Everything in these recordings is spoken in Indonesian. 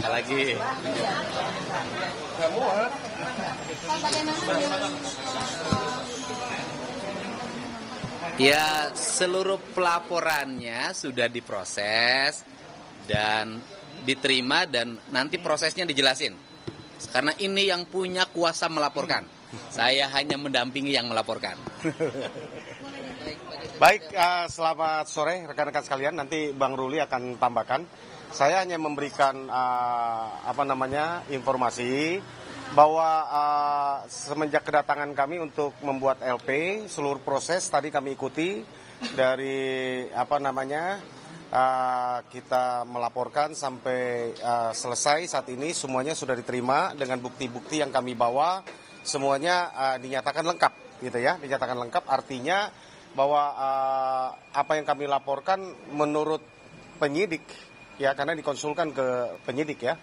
Lagi. Ya, seluruh pelaporannya sudah diproses dan diterima dan nanti prosesnya dijelasin. Karena ini yang punya kuasa melaporkan. Saya hanya mendampingi yang melaporkan. Baik, selamat sore rekan-rekan sekalian. Nanti Bang Ruli akan tambahkan. Saya hanya memberikan informasi bahwa semenjak kedatangan kami untuk membuat LP, seluruh proses tadi kami ikuti dari kita melaporkan sampai selesai. Saat ini semuanya sudah diterima dengan bukti-bukti yang kami bawa, semuanya dinyatakan lengkap, gitu ya. Dinyatakan lengkap artinya bahwa apa yang kami laporkan menurut penyidik, ya, karena dikonsulkan ke penyidik, ya,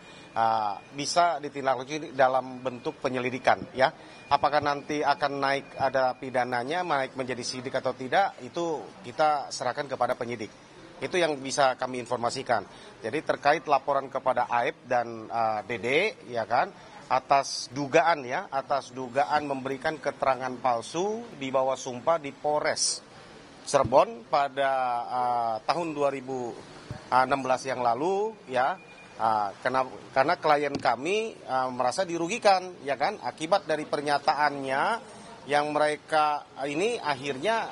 bisa ditindaklanjuti dalam bentuk penyelidikan, ya. Apakah nanti akan naik ada pidananya, naik menjadi sidik atau tidak, itu kita serahkan kepada penyidik. Itu yang bisa kami informasikan. Jadi terkait laporan kepada Aib dan Dede, ya kan, atas dugaan memberikan keterangan palsu di bawah sumpah di Polres Cirebon pada tahun 2016 yang lalu, ya. Karena klien kami merasa dirugikan, ya kan, akibat dari pernyataannya yang mereka ini akhirnya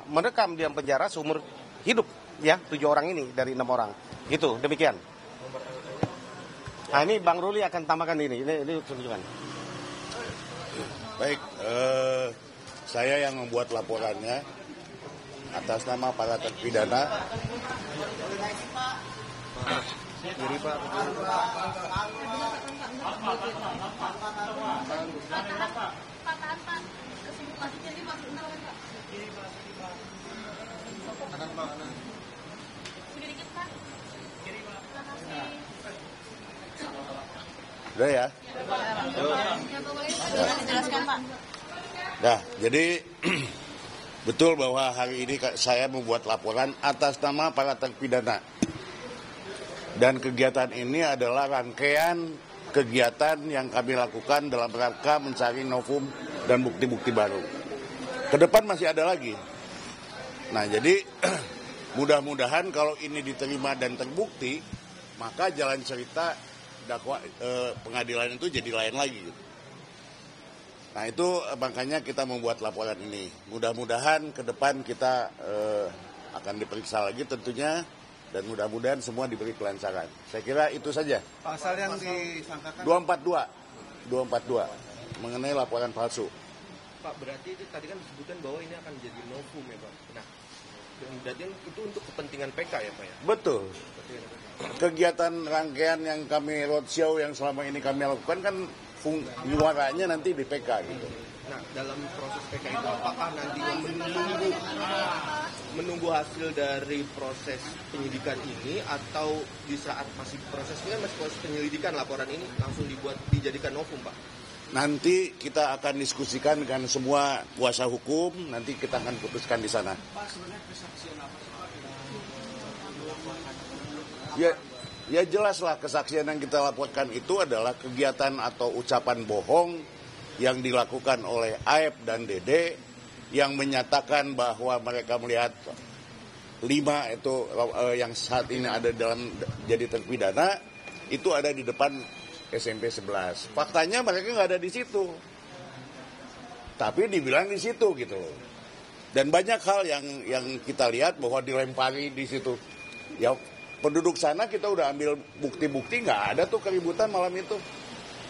mendekam di penjara seumur hidup, ya, 7 orang ini dari 6 orang. Gitu, demikian. Nah, ini Bang Ruli akan tambahkan ini tunjukkan. Baik, saya yang membuat laporannya atas nama para terpidana. Kiri, Pak. Udah ya? Nah, jadi betul bahwa hari ini saya membuat laporan atas nama para terpidana. Dan kegiatan ini adalah rangkaian kegiatan yang kami lakukan dalam rangka mencari novum dan bukti-bukti baru. Kedepan masih ada lagi. Nah, jadi mudah-mudahan kalau ini diterima dan terbukti, maka jalan cerita pengadilan itu jadi lain lagi. Nah, itu makanya kita membuat laporan ini. Mudah-mudahan ke depan kita akan diperiksa lagi tentunya, dan mudah-mudahan semua diberi kelancaran. Saya kira itu saja. Pasal yang disangkakan 242 mengenai laporan palsu. Pak, berarti itu tadi kan disebutkan bahwa ini akan jadi novum, ya, Pak. Nah, berarti itu untuk kepentingan PK, ya, Pak, ya? Betul. Kegiatan rangkaian yang kami roadshow yang selama ini kami lakukan kan muaranya nanti di PK gitu. Nah, dalam proses PK itu apakah nanti menunggu hasil dari proses penyidikan ini, atau di saat masih prosesnya masih proses penyelidikan laporan ini langsung dijadikan novum, Pak? Nanti kita akan diskusikan dengan semua kuasa hukum, nanti kita akan putuskan di sana. Pak, sebenarnya kesaksian apa sih, Pak? Ya jelaslah kesaksian yang kita laporkan itu adalah kegiatan atau ucapan bohong yang dilakukan oleh Aib dan Dede yang menyatakan bahwa mereka melihat 5 itu yang saat ini ada dalam jadi terpidana itu ada di depan SMP 11. Faktanya mereka nggak ada di situ, tapi dibilang di situ gitu loh. Dan banyak hal yang kita lihat bahwa dilempari di situ. Ya, penduduk sana kita udah ambil bukti-bukti, nggak ada tuh keributan malam itu.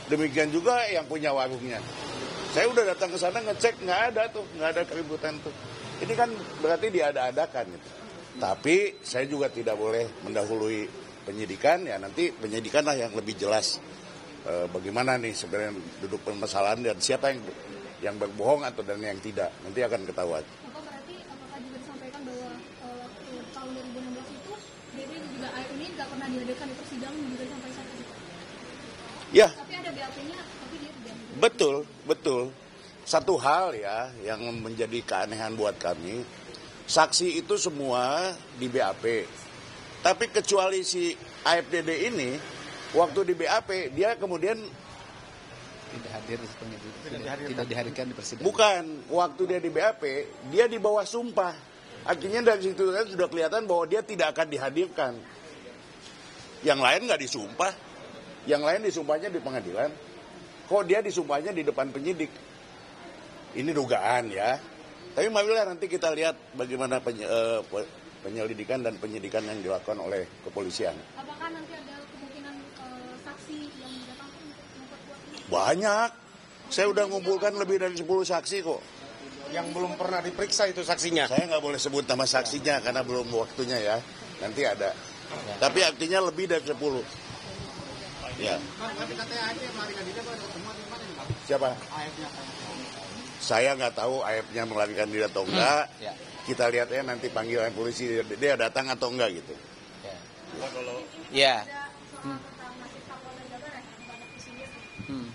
Demikian juga yang punya warungnya. Saya udah datang ke sana ngecek, nggak ada keributan tuh. Ini kan berarti diada-adakan gitu. Tapi saya juga tidak boleh mendahului penyidikan, ya nanti penyidikanlah yang lebih jelas bagaimana nih sebenarnya duduk permasalahan dan siapa yang berbohong atau dan yang tidak, nanti akan ketahuan. Apakah juga disampaikan bahwa tahun 2016 itu Dede juga ini nggak pernah dihadirkan di persidangan juga sampai saat ini? Ya. Tapi ada BAP-nya, tapi dia tidak. Betul. Satu hal ya yang menjadi keanehan buat kami, saksi itu semua di BAP. Tapi kecuali si AFDD ini waktu di BAP dia kemudian Tidak hadir di tidak dihadirkan di persidangan. bukan waktu dia di BAP dia di bawah sumpah. Akhirnya dari situ kan sudah kelihatan bahwa dia tidak akan dihadirkan. Yang lain nggak disumpah, yang lain disumpahnya di pengadilan. Kok dia disumpahnya di depan penyidik? Ini dugaan ya. Tapi marilah nanti kita lihat bagaimana penyelidikan dan penyidikan yang dilakukan oleh kepolisian. Apakah nanti ada kemungkinan saksi yang datang untuk memperkuat ini? Banyak. Saya udah ngumpulkan lebih dari 10 saksi kok. Yang belum pernah diperiksa itu saksinya. Saya nggak boleh sebut nama saksinya karena belum waktunya ya. Nanti ada. Tapi artinya lebih dari 10. Ya. Siapa? Saya nggak tahu AF-nya melarikan diri atau enggak. Ya. Kita lihat ya nanti panggilan polisi dia datang atau enggak gitu. Ya. Ada soal tentang nasib Kapolda Jabar ya, banyak di sini. Mungkin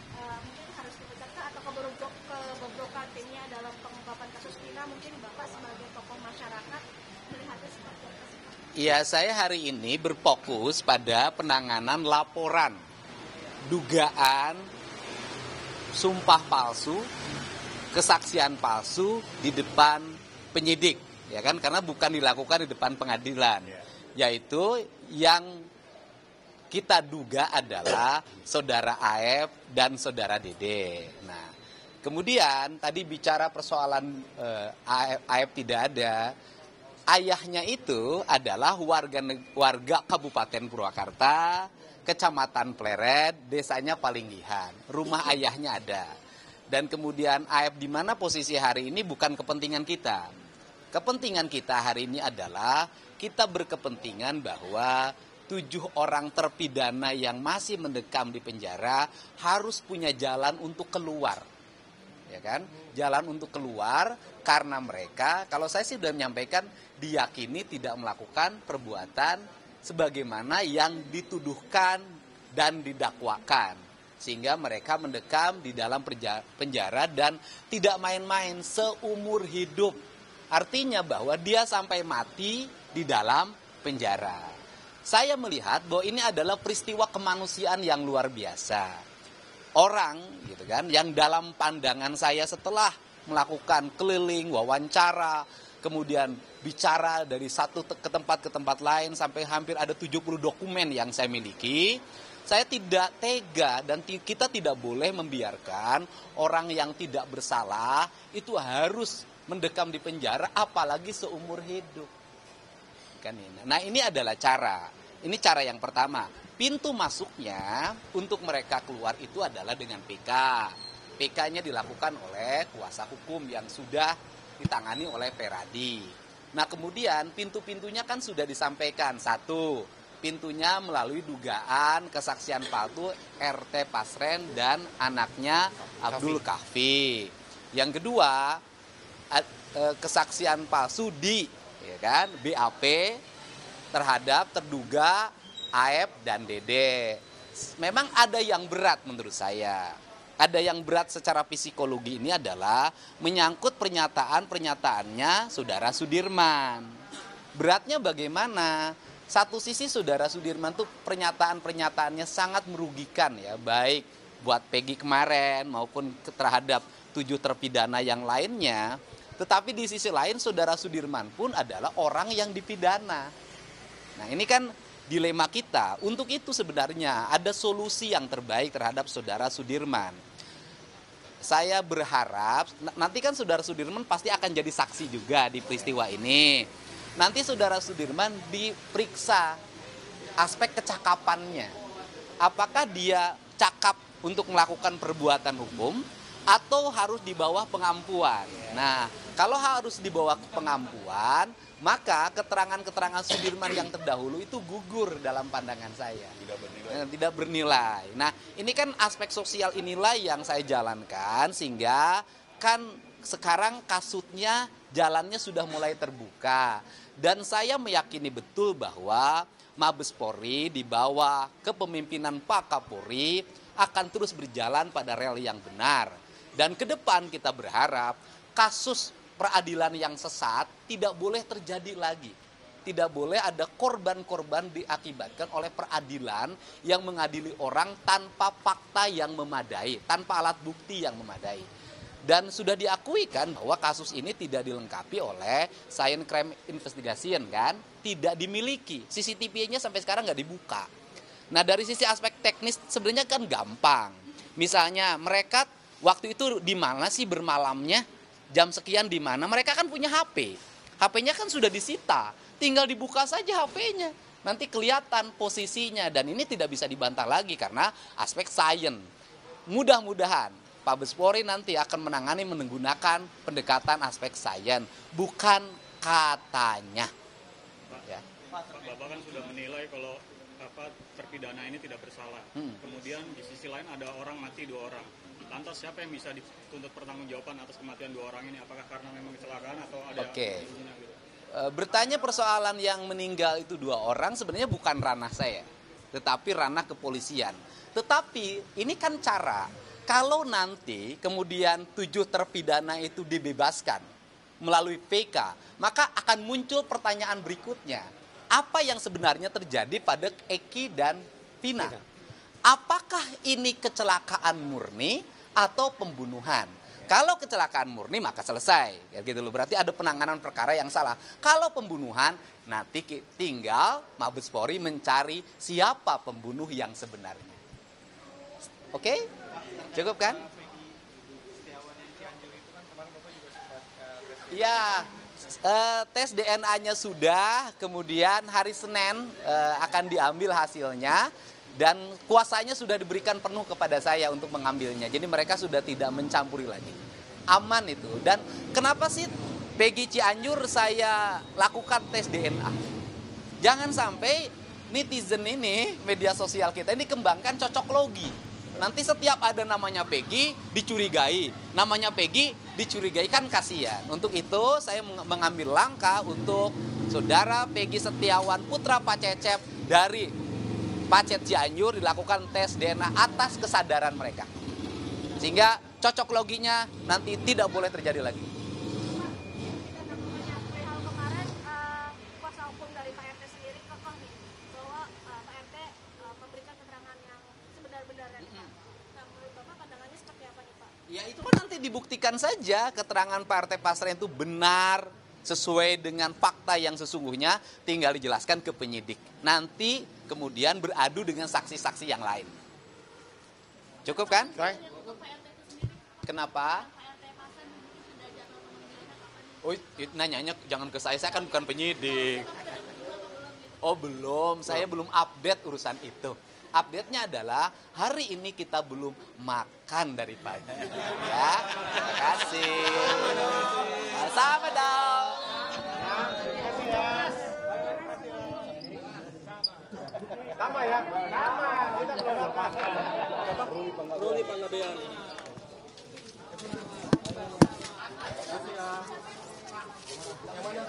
harus dipecat atau kebobrokan timnya dalam pengungkapan kasus Vina, mungkin Bapak sebagai tokoh masyarakat melihatnya seperti apa sih Pak? Ya, saya hari ini berfokus pada penanganan laporan dugaan sumpah palsu, kesaksian palsu di depan penyidik, ya kan? Karena bukan dilakukan di depan pengadilan, yaitu yang kita duga adalah saudara AF dan saudara Dede. Nah, kemudian tadi bicara persoalan AF tidak ada. Ayahnya itu adalah warga Kabupaten Purwakarta, Kecamatan Pleret, desanya Palinggihan. Rumah ayahnya ada. Dan kemudian AF di mana posisi hari ini bukan kepentingan kita. Kepentingan kita hari ini adalah kita berkepentingan bahwa 7 orang terpidana yang masih mendekam di penjara harus punya jalan untuk keluar. Ya kan? Jalan untuk keluar karena mereka, kalau saya sih sudah menyampaikan, diyakini tidak melakukan perbuatan sebagaimana yang dituduhkan dan didakwakan. Sehingga mereka mendekam di dalam penjara dan tidak main-main seumur hidup. Artinya bahwa dia sampai mati di dalam penjara. Saya melihat bahwa ini adalah peristiwa kemanusiaan yang luar biasa. Orang gitu kan yang dalam pandangan saya setelah melakukan keliling, wawancara, kemudian bicara dari satu ke tempat lain sampai hampir ada 70 dokumen yang saya miliki, saya tidak tega dan kita tidak boleh membiarkan orang yang tidak bersalah itu harus mendekam di penjara apalagi seumur hidup. Kan ini. Nah, ini adalah cara. Ini cara yang pertama. Pintu masuknya untuk mereka keluar itu adalah dengan PK. PK-nya dilakukan oleh kuasa hukum yang sudah ditangani oleh Peradi. Nah, kemudian pintu-pintunya kan sudah disampaikan. Satu, pintunya melalui dugaan kesaksian palsu RT Pasren dan anaknya Abdul Kahfi. Yang kedua, kesaksian palsu di BAP terhadap terduga AF dan Dede. Memang ada yang berat menurut saya. Ada yang berat secara psikologi ini adalah menyangkut pernyataan-pernyataannya Saudara Sudirman. Beratnya bagaimana? Satu sisi Saudara Sudirman tuh pernyataan-pernyataannya sangat merugikan ya, baik buat Peggy kemarin maupun terhadap 7 terpidana yang lainnya. Tetapi di sisi lain Saudara Sudirman pun adalah orang yang dipidana. Nah, ini kan dilema kita. Untuk itu sebenarnya ada solusi yang terbaik terhadap Saudara Sudirman. Saya berharap, nanti kan Saudara Sudirman pasti akan jadi saksi juga di peristiwa ini. Nanti Saudara Sudirman diperiksa aspek kecakapannya. Apakah dia cakap untuk melakukan perbuatan hukum atau harus di bawah pengampuan. Nah, kalau harus di bawah pengampuan, maka keterangan-keterangan Sudirman yang terdahulu itu gugur dalam pandangan saya. Tidak bernilai. Nah, ini kan aspek sosial inilah yang saya jalankan sehingga kan sekarang kasusnya jalannya sudah mulai terbuka. Dan saya meyakini betul bahwa Mabes Polri di bawah kepemimpinan Pak Kapolri akan terus berjalan pada rel yang benar. Dan ke depan kita berharap kasus peradilan yang sesat tidak boleh terjadi lagi. tidak boleh ada korban-korban diakibatkan oleh peradilan yang mengadili orang tanpa fakta yang memadai, tanpa alat bukti yang memadai. Dan sudah diakui kan bahwa kasus ini tidak dilengkapi oleh Science Crime Investigation kan, tidak dimiliki. CCTV-nya sampai sekarang nggak dibuka. Nah dari sisi aspek teknis sebenarnya kan gampang. Misalnya mereka waktu itu di mana sih bermalamnya, jam sekian di mana, mereka kan punya HP. HP-nya kan sudah disita. Tinggal dibuka saja HP-nya, nanti kelihatan posisinya dan ini tidak bisa dibantah lagi karena aspek sains. Mudah-mudahan Pak Bespori nanti akan menangani menggunakan pendekatan aspek sains, bukan katanya. Ya. Bapak kan sudah menilai kalau terpidana ini tidak bersalah. Kemudian di sisi lain ada orang mati 2 orang. Lantas siapa yang bisa dituntut pertanggungjawaban atas kematian 2 orang ini? Apakah karena memang kecelakaan atau ada? Oke. Bertanya persoalan yang meninggal itu 2 orang sebenarnya bukan ranah saya, tetapi ranah kepolisian. Tetapi ini kan cara, kalau nanti kemudian 7 terpidana itu dibebaskan melalui PK, maka akan muncul pertanyaan berikutnya. Apa yang sebenarnya terjadi pada Eki dan Vina? Apakah ini kecelakaan murni atau pembunuhan? Kalau kecelakaan murni maka selesai, ya gitu loh. Berarti ada penanganan perkara yang salah. Kalau pembunuhan, nanti tinggal Mabes Polri mencari siapa pembunuh yang sebenarnya. Oke? Cukup kan? Ya, tes DNA-nya sudah, kemudian hari Senin akan diambil hasilnya. Dan kuasanya sudah diberikan penuh kepada saya untuk mengambilnya. Jadi mereka sudah tidak mencampuri lagi. Aman itu. Dan kenapa sih Peggy Cianjur saya lakukan tes DNA? Jangan sampai netizen ini, media sosial kita ini kembangkan cocok logi. Nanti setiap ada namanya Peggy dicurigai. Namanya Peggy dicurigai, kan kasihan. Untuk itu saya mengambil langkah untuk saudara Peggy Setiawan putra Pak Cecep dari Pacet Cianjur dilakukan tes DNA atas kesadaran mereka. Sehingga cocok loginya nanti tidak boleh terjadi lagi. Hal kemarin kuasa hukum dari Pak RT sendiri kekeh bahwa Pak RT memberikan keterangan yang sebenar-benarnya nih Pak. Nah menurut Bapak pandangannya seperti apa nih Pak? Ya itu kan nanti dibuktikan saja keterangan Pak RT Pasren itu benar sesuai dengan fakta yang sesungguhnya, tinggal dijelaskan ke penyidik. Nanti kemudian beradu dengan saksi-saksi yang lain. Cukup kan? Kenapa? Oh, nanyanya jangan ke saya kan bukan penyidik. Oh belum, saya belum update urusan itu. Update-nya adalah hari ini kita belum makan dari pagi. Ya, terima kasih. Sama dong. Sama ya, sama. Kita belum makan. Ruli Panggabean. Yang mana?